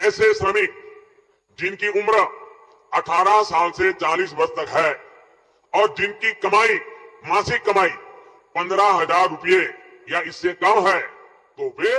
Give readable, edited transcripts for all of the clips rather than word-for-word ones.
ऐसे श्रमिक जिनकी उम्र 18 साल से 40 वर्ष तक है और जिनकी कमाई, मासिक कमाई 15,000 रुपये या इससे कम है, तो वे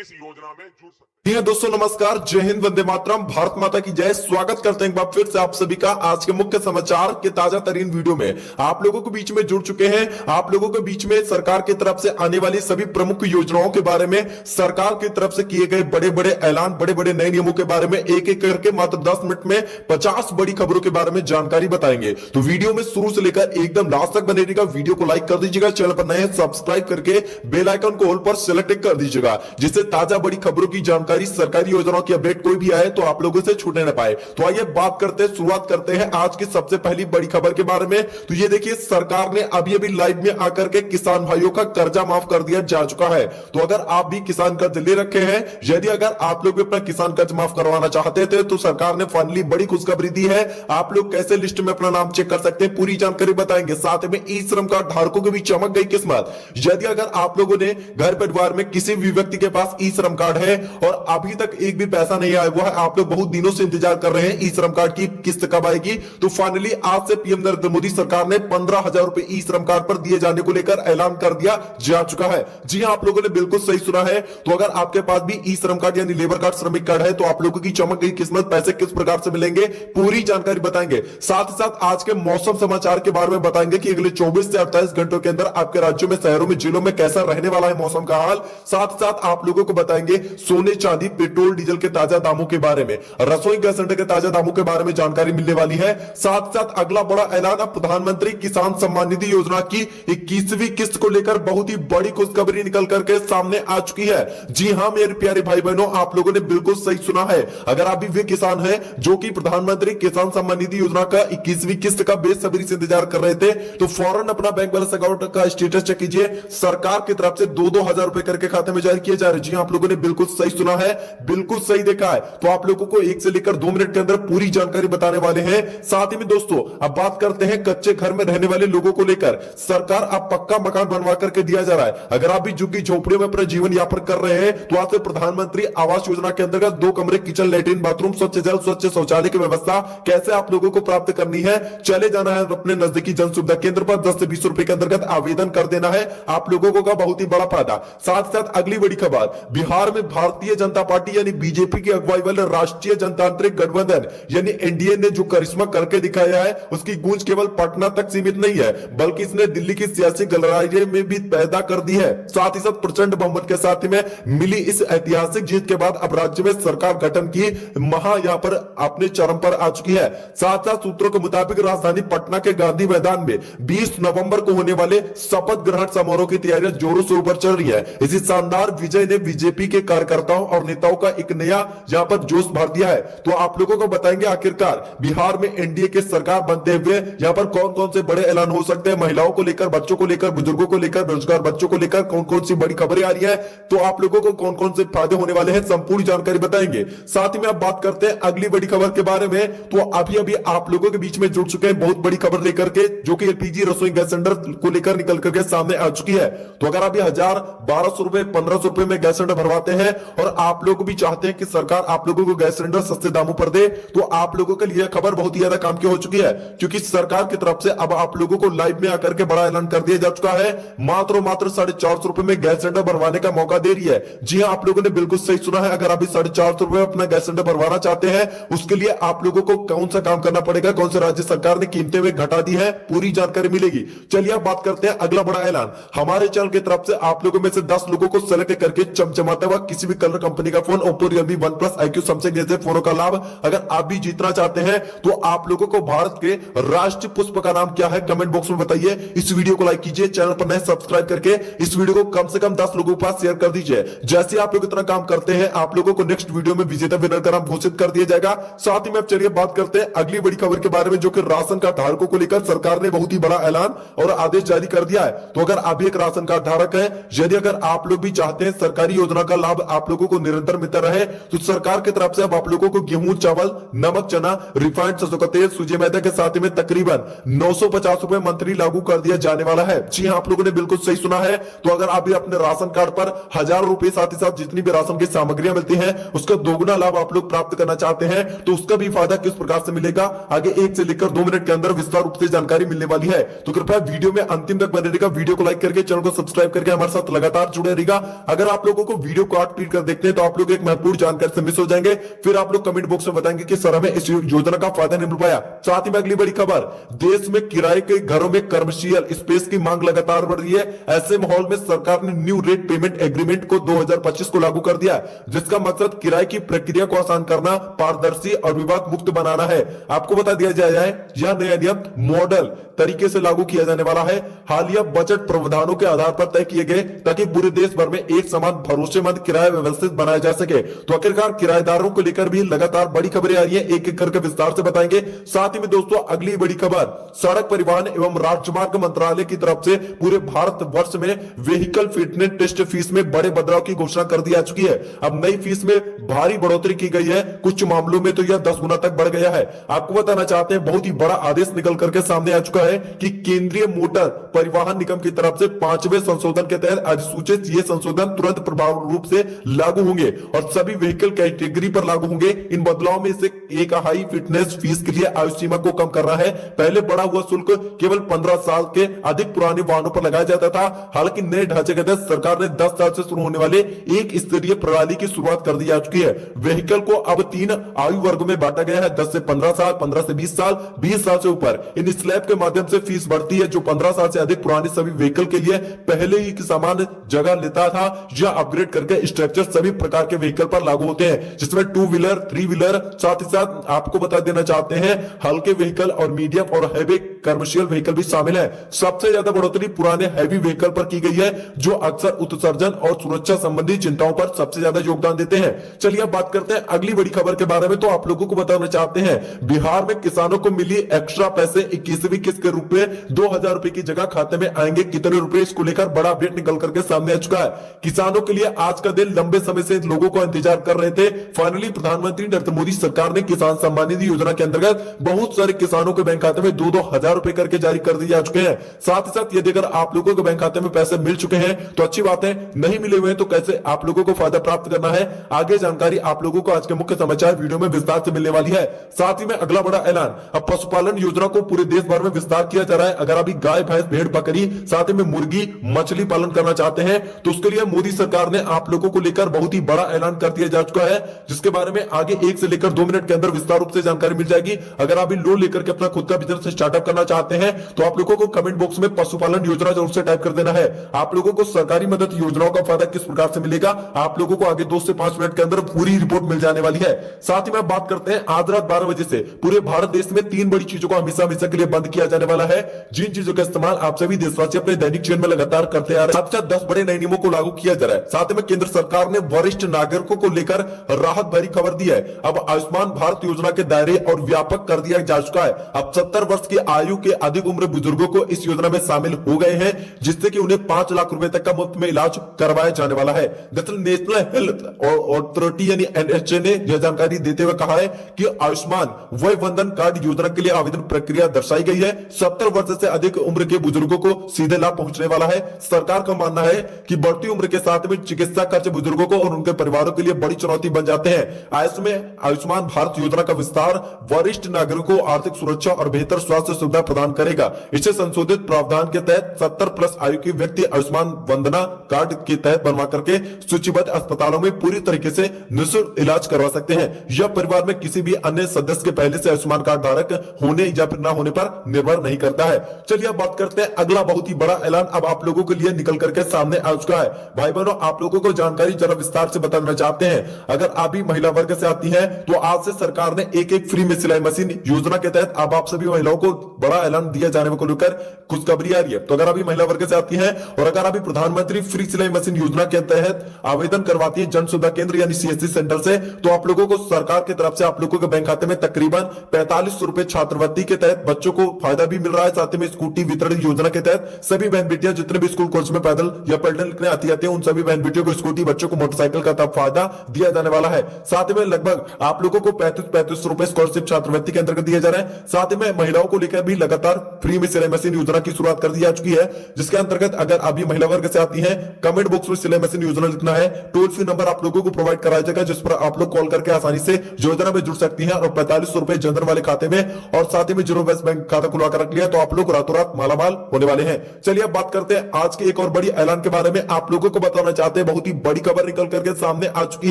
इस योजना में जुड़ सकते हैं। जी हाँ दोस्तों, नमस्कार, जय हिंद, वंदे मातरम, भारत माता की जय। स्वागत करते हैं एक बार फिर से आप सभी का आज के मुख्य समाचार के ताजा तरीन वीडियो में। आप लोगों के बीच में जुड़ चुके हैं, आप लोगों के बीच में सरकार की तरफ से आने वाली सभी प्रमुख योजनाओं के बारे में, सरकार की तरफ से किए गए बड़े बड़े ऐलान, बड़े बड़े नए नियमों के बारे में एक एक करके मात्र 10 मिनट में 50 बड़ी खबरों के बारे में जानकारी बताएंगे। तो वीडियो में शुरू से लेकर एकदम लास्ट तक बने रहिएगा। वीडियो को लाइक कर दीजिएगा, चैनल पर नए हैं सब्सक्राइब करके बेल आइकन को ऑल पर सिलेक्ट कर दीजिएगा, जिससे ताजा बड़ी खबरों की जानकारी, सरकारी योजनाओं की अपडेट कोई भी आए तो आप लोगों से छूटने न पाए। तो आइए बात करते हैं, शुरुआत करते हैं आज की सबसे पहली बड़ी खबर के बारे में। तो ये देखिए, सरकार ने अभी अभी लाइव में आकर के किसान भाइयों का कर्जा माफ कर दिया जा चुका है। तो अगर आप भी किसान कर्ज ले रखे हैं, यदि अगर आप लोग भी अपना किसान कर्ज माफ करवाना चाहते थे, तो सरकार ने फाइनली बड़ी खुशखबरी दी है। आप लोग कैसे लिस्ट में अपना नाम चेक कर सकते हैं, पूरी जानकारी बताएंगे। साथ में ई श्रम कार्ड धारकों की भी चमक गई किस्मत। यदि अगर आप लोगों ने घर परिवार में किसी भी व्यक्ति के पास ई श्रम कार्ड है और अभी तक एक भी पैसा नहीं आया हुआ है, आप लोग बहुत दिनों से इंतजार कर रहे हैं ई श्रम कार्ड की किस्त कब आएगी, तो फाइनली आज से पीएम नरेंद्र मोदी सरकार ने 15,000 रुपए ई श्रम कार्ड पर दिए जाने को लेकर ऐलान कर दिया जा चुका है। जी हां, आप लोगों ने बिल्कुल सही सुना है। तो अगर आपके पास भी ई श्रम कार्ड यानी लेबर कार्ड, श्रमिक कार्ड है, तो आप लोगों की चमक गई किस्मत। पैसे किस प्रकार से मिलेंगे, पूरी जानकारी बताएंगे। साथ ही साथ आज के मौसम समाचार के बारे में बताएंगे कि अगले 24 से 48 घंटों के अंदर आपके राज्यों में, शहरों में, जिलों में कैसा रहने वाला है मौसम का हाल। साथ ही साथ आप लोगों को बताएंगे सोने, चांदी, पेट्रोल, डीजल के ताजा दामों के बारे में, रसोई गैस सिलेंडर के ताजा दामों के बारे में जानकारी मिलने वाली है। साथ साथ अगला बड़ा ऐलान, प्रधानमंत्री किसान सम्मान निधि योजना की 21वीं किस्त को लेकर बहुत ही बड़ी खुशखबरी निकल करके सामने आ चुकी है। जी हां मेरे प्यारे भाई बहनों, आप लोगों ने बिल्कुल सही सुना है। अगर आप भी वे किसान हैं जो कि प्रधानमंत्री किसान सम्मान निधि योजना का 21वीं किस्त का बेसब्री से इंतजार कर रहे थे, तो फौरन अपना बैंक बैलेंस अकाउंट का स्टेटस चेक कीजिए। सरकार की तरफ से 2-2 हजार रुपए करके खाते में जारी किए जा रहे हैं। जी हां, आप लोगों ने बिल्कुल सही सुना है, बिल्कुल सही देखा है। तो आप लोगों को 1 से लेकर 2 मिनट के अंदर पूरी जानकारी बताने वाले हैं। साथ ही में दोस्तों, अब बात करते हैं कच्चे घर में रहने वाले लोगों को लेकर। सरकार अब पक्का मकान बनवा करके दिया जा रहा है। अगर आप भी झुग्गी झोपड़ियों में अपना जीवन यापन कर रहे हैं, तो आज से प्रधानमंत्री आवास योजना के अंतर्गत 2 कमरे, किचन, लैट्रिन, बाथरूम, स्वच्छ जल, स्वच्छ शौचालय की व्यवस्था कैसे आप लोगों को प्राप्त करनी है, चले जाना है अपने नजदीकी जन सुविधा केंद्र पर, 10 से 20 रुपए के अंतर्गत आवेदन कर देना है। आप लोगों को का बहुत ही बड़ा फायदा। साथ साथ अगली बड़ी खबर, बिहार में भारतीय जनता पार्टी यानी बीजेपी की अगुवाई वाले राष्ट्रीय जनतांत्रिक गठबंधन यानी एनडीए ने जो करिश्मा करके दिखाया है, उसकी गूंज केवल पटना तक सीमित नहीं है, बल्कि इसने दिल्ली की सियासी गलियारे में भी पैदा कर दी है। साथ ही साथ प्रचंड बहुमत के साथ में मिली इस ऐतिहासिक जीत के बाद अब राज्य में सरकार गठन की यहाँ पर अपने चरम पर आ चुकी है। साथ साथ सूत्रों के मुताबिक राजधानी पटना के गांधी मैदान में 20 नवंबर को होने वाले शपथ ग्रहण समारोह की तैयारियां जोरों शोरों पर चल रही है। इसी शानदार विजय ने बीजेपी के कार्यकर्ताओं और नेताओं का एक नया यहाँ पर जोश भर दिया है। तो आप लोगों को बताएंगे आखिरकार बिहार में एनडीए के सरकार बनते हुए यहाँ पर कौन कौन से बड़े ऐलान हो सकते हैं, महिलाओं को लेकर, बच्चों को लेकर, बुजुर्गों को लेकर, बेरोजगार बच्चों को लेकर कौन कौन सी बड़ी खबरें आ रही है, तो आप लोगों को कौन कौन से फायदे होने वाले हैं, संपूर्ण जानकारी बताएंगे। साथ ही में आप बात करते हैं अगली बड़ी खबर के बारे में। तो अभी अभी आप लोगों के बीच में जुड़ चुके हैं बहुत बड़ी खबर लेकर के, जो कि एलपीजी रसोई गैस सिलेंडर को लेकर निकल करके सामने आ चुकी है। तो अगर अभी 1000, 1200 रुपए, 1500 रुपए में गैस सिलेंडर भरवाते हैं और आप लोग भी चाहते हैं कि सरकार आप लोगों को गैस सिलेंडर सस्ते दामों पर दे, तो आप लोगों के लिए खबर बहुत ही ज्यादा काम की हो चुकी है, क्योंकि सरकार की तरफ से अब आप लोगों को लाइव में आकर के बड़ा ऐलान कर दिया जा चुका है। मात्र 450 रुपए में गैस सिलेंडर भरवाने का मौका दे रही है। जी हां, आप लोगों ने बिल्कुल सही सुना है। अगर अभी 450 रुपए अपना गैस सिलेंडर भरवाना चाहते हैं, उसके लिए आप लोगों को कौन सा काम करना पड़ेगा, कौन से राज्य सरकार ने कीमतें में घटा दी है, पूरी जानकारी मिलेगी। चलिए अब बात करते हैं अगला बड़ा ऐलान। हमारे चैनल की तरफ से आप लोगों में से 10 लोगों को सेलेक्ट करके चमचमाता हुआ किसी भी कलर कंपनी का phone, Oppo, Realme, one plus, iQOO, Samsung जैसे फोनों का लाभ अगर आप भी जीतना चाहते हैं, तो आप लोगों को भारत के राष्ट्रीय पुष्प का नाम क्या है, कमेंट बॉक्स में बताइए। इस वीडियो को लाइक कीजिए, चैनल पर नए सब्सक्राइब करके इस वीडियो को कम से कम 10 लोगों के पास शेयर कर दीजिए। जैसे आप लोग इतना काम करते हैं, आप लोगों को नेक्स्ट वीडियो में विजेता विनर का नाम घोषित कर दिया जाएगा। साथ ही में अब चलिए बात करते हैं अगली बड़ी खबर के बारे में, जो कि राशन कार्ड धारकों को लेकर सरकार ने बहुत ही बड़ा ऐलान और आदेश जारी कर दिया है। तो अगर आप भी एक राशन कार्ड धारक हैं, यदि अगर आप लोग भी चाहते हैं सरकारी योजना का लाभ आप लोगों को निरंतर मिलता रहे, तो सरकार की तरफ से अब आप लोगों को गेहूं, चावल, नमक, चना, रिफाइंड सरसों का तेल, सूजी, मैदा के साथ में तकरीबन 950 रुपए मंथली लागू कर दिया जाने वाला है। जी हाँ, आप लोगों ने बिल्कुल सही सुना है। तो अगर आप भी अपने राशन कार्ड पर 1000 रुपए साथ ही साथ जितनी भी राशन की सामग्रियां मिलती हैं उसका दोगुना लाभ आप लोग प्राप्त करना चाहते हैं, तो उसका भी फायदा किस प्रकार से मिलेगा, आगे 1 से लेकर 2 मिनट के अंदर विस्तार रूप से जानकारी मिलने वाली है। तो कृपया वीडियो में अंतिम तक बने रहिएगा, वीडियो को लाइक करके चैनल को सब्सक्राइब करके हमारे साथ लगातार जुड़े रहिएगा। अगर आप लोगों को वीडियो को काट पीट कर देखते हैं तो आप लोग एक महत्वपूर्ण जानकारी से मिस हो जाएंगे, फिर आप लोग कमेंट बॉक्स में बताएंगे कि सर हमें इस योजना का फायदा नहीं मिल पाया। साथ ही में अगली बड़ी खबर, देश में किराए के घरों में कमर्शियल स्पेस की मांग लगातार बढ़ रही है। ऐसे माहौल में सरकार ने न्यू रेट पेमेंट एग्रीमेंट को 2025 को लागू कर दिया, जिसका मकसद किराए की प्रक्रिया को आसान करना, पारदर्शी और विवाद मुक्त बनाना है। आपको बता दिया जाए यह नया नियम मॉडल तरीके से लागू किया जाने वाला है, हालिया बजट प्रावधानों के आधार पर तय किए गए, ताकि पूरे देश भर में एक समान भरोसेमंद किराया व्यवस्थित बनाया जा सके। तो आखिरकार किराएदारों को लेकर भी लगातार बड़ी खबरें आ रही है, एक एक करके विस्तार से बताएंगे। साथ ही में दोस्तों अगली बड़ी खबर, सड़क परिवहन एवं राजमार्ग मंत्रालय की तरफ से पूरे भारत वर्ष में व्हीकल फिटनेस टेस्ट फीस में बड़े बदलाव की घोषणा कर दी जा चुकी है। अब नई फीस में भारी बढ़ोतरी की गई है, कुछ मामलों में तो यह 10 गुना तक बढ़ गया है। आपको बताना चाहते हैं, बहुत ही बड़ा आदेश निकल करके सामने आ चुका है कि केंद्रीय मोटर परिवहन निगम की तरफ से 5वें संशोधन के तहत अधिसूचित ये संशोधन तुरंत प्रभाव रूप से लागू होंगे और सभी व्हीकल कैटेगरी पर लागू होंगे। इन बदलाव में से एक हाई फिटनेस फीस के लिए आयु सीमा को कम कर रहा है। पहले बढ़ा हुआ शुल्क केवल 15 साल के अधिक पुराने वाहनों पर लगाया जाता था, हालांकि नए ढांचे के तहत सरकार ने 10 साल से शुरू होने वाले एक स्तरीय प्रणाली की शुरुआत कर दी जा चुकी है। व्हीकल को अब 3 आयु वर्ग में बांटा गया है, 10 से 15 साल, 15 से 20 साल, 20 साल से ऊपर। इन स्लैब के माध्यम से फीस बढ़ती है, जो 15 साल से अधिक पुराने सभी व्हीकल के लिए पहले ही समान जगह लेता था, या अपग्रेड करके स्ट्रक्चर सभी प्रकार के व्हीकल पर लागू होते हैं, जिसमें 2 व्हीलर, 3 व्हीलर, साथ ही साथ आपको बता देना चाहते हैं हल्के व्हीकल और मीडियम और हैवी कमर्शियल व्हीकल भी शामिल है। सबसे ज्यादा बढ़ोतरी पुराने हैवी व्हीकल पर की गई है, जो अक्सर उत्सर्जन और सुरक्षा संबंधी चिंताओं पर सबसे ज्यादा योगदान देते हैं। चलिए अब बात करते हैं अगली बड़ी खबर के बारे में। तो आप लोगों को बताना चाहते हैं, बिहार में किसानों को मिली एक्स्ट्रा पैसे 21वीं किस्त के रूप में 2000 रुपए की जगह खाते में आएंगे कितने रुपए, इसको लेकर बड़ा अपडेट निकल करके सामने आ चुका है। किसानों के लिए आज का दिन लंबे समय से लोगों को इंतजार कर रहे थे। फाइनली प्रधानमंत्री नरेंद्र मोदी सरकार ने किसान सम्मान निधि योजना के अंतर्गत बहुत सारे किसानों के बैंक खाते में 2-2 हजार रुपए करके जारी कर दिए जा चुके हैं। साथ ही साथ यदि अगर आप लोगों के बैंक खाते में पैसे मिल चुके हैं तो अच्छी बात है, नहीं मिले हुए हैं तो कैसे आप लोगों को फायदा प्राप्त करना है, आगे जानकारी आप लोगों को आज के मुख्य समाचार वीडियो में विस्तार से मिलने वाली है। साथ ही में अगला बड़ा ऐलान, अब पशुपालन योजना को पूरे देश भर में विस्तार किया जा रहा है। अगर अभी गाय, भैंस, भेड़, बकरी, साथ ही में मुर्गी, मछली पालन करना चाहते हैं तो उसके लिए मोदी सरकार ने आप लोगों को लेकर बहुत ही बड़ा ऐलान कर दिया जा चुका है, जिसके बारे में आगे 1 से लेकर 2 मिनट के अंदर विस्तार रूप से जानकारी मिल जाएगी। अगर आप लोन लेकर के अपना खुद का बिजनेस स्टार्टअप करना चाहते हैं तो आप लोगों को कमेंट बॉक्स में पशुपालन योजना जरूर से टाइप कर देना है। आप लोगों को सरकारी मदद योजनाओं का फायदा किस प्रकार से मिलेगा, आप लोगों को आगे 2 से 5 मिनट के अंदर पूरी रिपोर्ट मिल जाने वाली है। साथ ही में बात करते हैं, आज रात 12 बजे से पूरे भारत देश में 3 बड़ी चीजों को हमेशा हमेशा के लिए बंद किया जाने वाला है, जिन चीजों का इस्तेमाल आप सभी देशवासी अपने दैनिक जीवन में लगातार करते आ रहे हैं। साथ 10 बड़े नए नियमों को लागू किया जा रहा है। साथ में केंद्र सरकार ने वरिष्ठ नागरिकों को लेकर राहत भरी खबर दी है। अब आयुष्मान भारत योजना के दायरे और व्यापक कर दिया जा चुका है। अब 70 वर्ष की आयु के अधिक उम्र बुजुर्गों को इस योजना में शामिल हो गए हैं, जिससे कि उन्हें 5 लाख रुपए तक का मुफ्त में इलाज करवाया जाने वाला है। दरअसल नेशनल हेल्थ अथॉरिटी यानी NHA ने यह जानकारी देते हुए कहा है कि आयुष्मान वय वंदन कार्ड योजना के लिए आवेदन प्रक्रिया दर्शाई गई है। 70 वर्ष से अधिक उम्र के बुजुर्गों को सीधे लाभ पहुंचने वाला है। सरकार का मानना है कि बढ़ती उम्र के साथ में चिकित्सा खर्च बुजुर्गों को और उनके परिवारों के लिए बड़ी चुनौती बन जाते हैं। ऐसे में आयुष्मान भारत योजना का विस्तार वरिष्ठ नागरिकों को आर्थिक सुरक्षा और बेहतर स्वास्थ्य सुविधा प्रदान करेगा। इसे संशोधित प्रावधान के तहत 70 प्लस आयु के व्यक्ति आयुष्मान वंदना कार्ड के तहत बनवा करके सूचीबद्ध अस्पतालों में पूरी तरीके से निःशुल्क इलाज करवा सकते हैं। यह परिवार में किसी भी अन्य सदस्य के पहले से आयुष्मान कार्ड धारक होने या फिर न होने पर निर्भर नहीं करता है। चलिए अब बात करते हैं, अगला बहुत ही बड़ा ऐलान अब आप लोगों के लिए निकल करके सामने आ चुका है। भाई बहनों, आप लोगों को जानकारी जरा विस्तार से बताना चाहते हैं। अगर आप भी महिला वर्ग से आती हैं तो आज से सरकार ने एक फ्री में सिलाई मशीन योजना के तहत अब आप सभी महिलाओं को बड़ा ऐलान दिया जाने को लेकर खुशखबरी आ रही है। तो अगर अभी महिला वर्ग से आती हैं और अगर अभी प्रधानमंत्री फ्री सिलाई मशीन योजना के तहत आवेदन करवाती है जन सुविधा केंद्र यानी CSC सेंटर से, तो आप लोगों को सरकार की तरफ से आप लोगों के बैंक खाते में तकरीबन 4500 रुपए छात्रवृत्ति के तहत बच्चों को फायदा भी मिल रहा है। साथ में स्कूटी वितरण योजना के तहत सभी बहन बेटियां जितने भी स्कूल कॉलेज में पैदल या पढ़ने लिखने आती हैं उन सभी बहन बेटियों को स्कूटी, बच्चों को मोटरसाइकिल साइकिल का तब फायदा दिया जाने वाला है। साथ ही में लगभग आप लोगों को 35 रुपए स्कॉलरशिप छात्रवृत्ति के अंतर्गत दिए जा रहे हैं। साथ ही में महिलाओं को लेकर भी लगातार फ्री में सिलाई मशीन योजना की शुरुआत कर दी जा चुकी है, जिसके अंतर्गत अगर अभी महिला वर्ग से आती है, कमेंट बॉक्स में सिलाई मशीन योजना लिखना है, टोल फ्री नंबर आप लोगों को प्रोवाइड कराया जाएगा, जिस पर आप लोग कॉल करके आसानी से योजना में जुड़ सकती हैं और 45 रुपए जनधन वाले खाते में और साथ ही में जीरो बैलेंस बैंक खाता खुलवा कर रख लिया तो आप लोग रातों रात मालामाल होने वाले हैं। चलिए अब बात करते हैं आज के एक और बड़ी ऐलान के बारे में। आप लोगों को बताना चाहते हैं, बहुत ही बड़ी खबर निकल करके सामने आ चुकी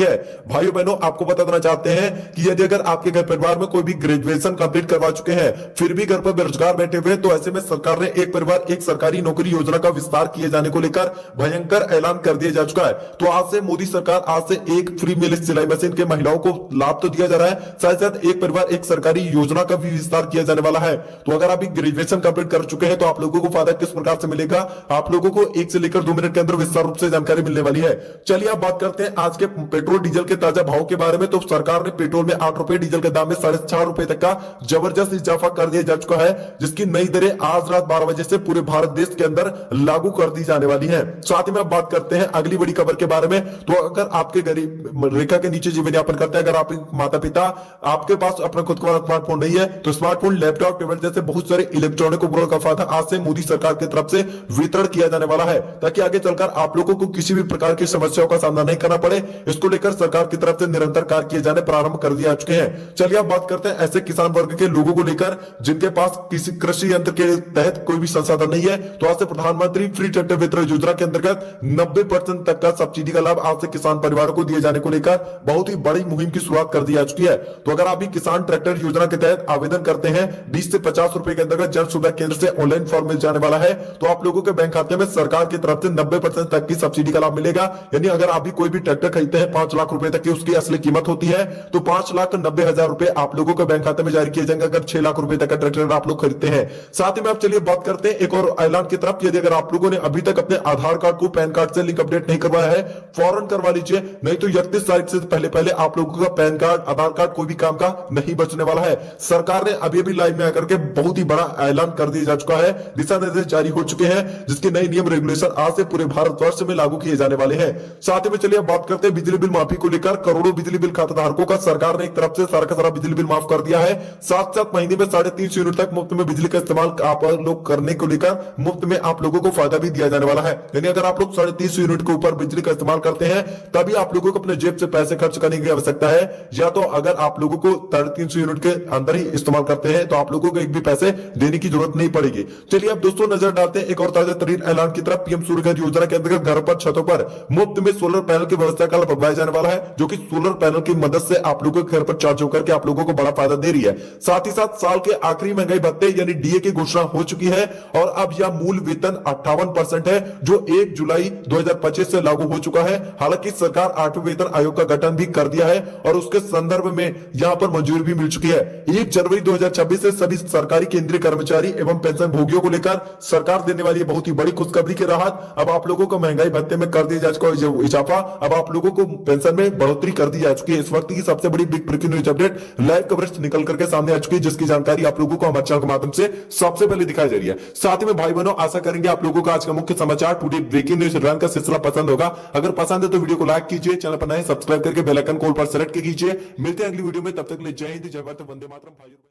है। भाइयों बहनों, आपको बता देना चाहते हैं कि यदि अगर आपके घर परिवार में कोई भी ग्रेजुएशन कंप्लीट करवा चुके हैं फिर भी घर पर बेरोजगार बैठे हुए, तो ऐसे में सरकार ने एक परिवार एक सरकारी नौकरी योजना का विस्तार किए जाने को लेकर भयंकर ऐलान कर दिया जा चुका है। तो आज से मोदी सरकार आज से एक फ्री मिल सिलाई मशीन के महिलाओं को लाभ तो दिया जा रहा है, साथ साथ एक परिवार एक सरकारी योजना का भी विस्तार किया जाने वाला है। तो अगर आप ग्रेजुएशन कंप्लीट कर चुके हैं तो आप लोगों को फायदा किस प्रकार से मिलेगा, आप लोगों को 1 से लेकर 2 मिनट के अंदर विस्तार रूप से जानकारी मिलने वाली है। चलिए अब बात करते हैं आज के पेट्रोल डीजल के ताजा भाव के बारे में। तो सरकार ने पेट्रोल में 8 रुपए, डीजल के दाम में 4.5 रुपए तक का जबरदस्त इजाफा कर दिया जा चुका है, जिसकी नई दरें आज रात 12 बजे से पूरे भारत देश के अंदर लागू कर दी जाने वाली है। साथ ही में बात करते हैं अगली बड़ी खबर के बारे में। तो अगर आपके गरीब रेखा के नीचे जीवन यापन करते हैं, अगर आप माता पिता आपके पास अपना खुद का स्मार्टफोन नहीं है तो स्मार्टफोन, लैपटॉप, टेबलेट जैसे बहुत सारे इलेक्ट्रॉनिक उपकरणों का फायदा आज से मोदी सरकार की तरफ से वितरण किया जाने वाला है, ताकि आगे चलकर आप लोगों को किसी भी प्रकार की समस्याओं का सामना नहीं करना पड़े। इसको लेकर सरकार की तरफ से निरंतर कार्य किए जाने प्रारंभ कर दिए जा चुके हैं। चलिए अब बात करते हैं ऐसे किसान वर्ग के लोगों को लेकर जिनके पास किसी कृषि यंत्र के तहत कोई भी संसाधन नहीं है। तो आज से प्रधानमंत्री फ्री ट्रैक्टर वितरण योजना के अंतर्गत 90% तक का सब्सिडी का लाभ आज से किसान परिवारों को दिए जाने को लेकर बहुत ही बड़ी मुहिम की शुरुआत कर दी जा चुकी है। तो अगर आप भी किसान ट्रैक्टर योजना के तहत आवेदन करते हैं, 20 से 50 रुपए के अंतर्गत जन सुविधा केंद्र से ऑनलाइन फॉर्म मिल जाने वाला है। तो आप लोगों के बैंक खाते में सरकार की तरफ से 90% तक की सब्सिडी का लाभ मिलेगा। यानी अगर आप भी कोई भी ट्रैक्टर खरीदते हैं 5 लाख रुपए तक की उसकी असली कीमत होती है, तो 5,90,000 रुपए आप लोगों के बैंक खाते में जारी किए जाएंगे अगर 6 लाख रुपए तक का ट्रैक्टर आप लोग खरीदते हैं। साथ ही में आप चलिए बात करते हैं एक और ऐलान की तरफ। यदि अगर आप लोगों ने अभी तक अपने आधार कार्ड को पैन कार्ड से लिंक अपडेट नहीं करवाया है, फौरन करवा लीजिए, नहीं तो 31 तारीख से पहले आप लोगों का पैन कार्ड, आधार कार्ड कोई भी काम का नहीं बचने वाला है। सरकार ने अभी लाइव में आकर के बहुत ही बड़ा ऐलान कर दिया जा चुका है, दिशा निर्देश जारी हो चुके हैं, जिसके नए नियम रेगुलेशन आज से पूरे भारतवर्ष में लागू किए जाने वाले हैं। साथ ही में चलिए बात करते हैं बिजली बिल माफी को लेकर। करोड़ों बिजली बिल खाता धारकों का सरकार ने एक तरफ से सारा का सारा बिजली बिल माफ कर दिया है। 7 महीने में 3.5 यूनिट तक मुफ्त में बिजली का इस्तेमाल आप लोग करने को लेकर मुफ्त में आप लोगों को फायदा भी दिया जाने वाला है। यानी अगर आप लोग 3.5 यूनिट के ऊपर बिजली का इस्तेमाल करते हैं तभी आप लोगों को अपने जेब से पैसे खर्च करने की आवश्यकता है, या तो अगर आप लोगों को 350 यूनिट के अंदर ही इस्तेमाल करते हैं तो आप लोगों को एक भी पैसे देने की जरूरत नहीं पड़ेगी। चलिए अब दोस्तों नजर डालते हैं एक और ताजा तरीन ऐलान की तरफ। पीएम सूर्य घर योजना के अंतर्गत घर पर, छतों पर मुफ्त में सोलर पैनल की व्यवस्था का लाभ बढ़ाया जाने वाला है, जो कि सोलर पैनल की मदद से आप लोगों के घर पर चार्ज होकर के आप लोगों को बड़ा फायदा दे रही है। साथ ही साथ साल के आखिरी महंगाई भत्ते यानी डीए की घोषणा हो चुकी है और अब यह मूल वेतन 58% है, जो 1 जुलाई 2025 से लागू हो चुका है। हालांकि सरकार 8वें वेतन आयोग का गठन भी कर दिया है और उसके संदर्भ में यहां पर मंजूरी भी मिल चुकी है। 1 जनवरी 2026 से सभी सरकारी केंद्रीय कर्मचारी एवं पेंशन भोगियों को लेकर सरकार देने वाली बहुत ही बड़ी खुशखबरी की राहत। अब आप लोगों को महंगाई भत्ते में कर दिया जा चुका है इजाफा, अब आप लोगों को पेंशन में बढ़ोतरी कर दी जा चुकी है। इस वक्त की सबसे बड़ी big breaking news update live coverage निकल करके सामने आ चुकी है, जिसकी जानकारी आप लोगों को हमारे चैनल के माध्यम से सबसे पहले दिखाई जा रही है। साथ ही में भाई बहनों, आशा करेंगे आप लोगों को आज का मुख्य समाचार टुडे ब्रेकिंग न्यूज का सिलसिला पसंद होगा। अगर पसंद है तो वीडियो को लाइक कीजिए, चैनल पर नए सब्सक्राइब करके बेल आइकन कॉल पर सेलेक्ट कीजिए। मिलते हैं अगली वीडियो में, तब तक के लिए जय हिंद, जय भारत, वंदे मातरम।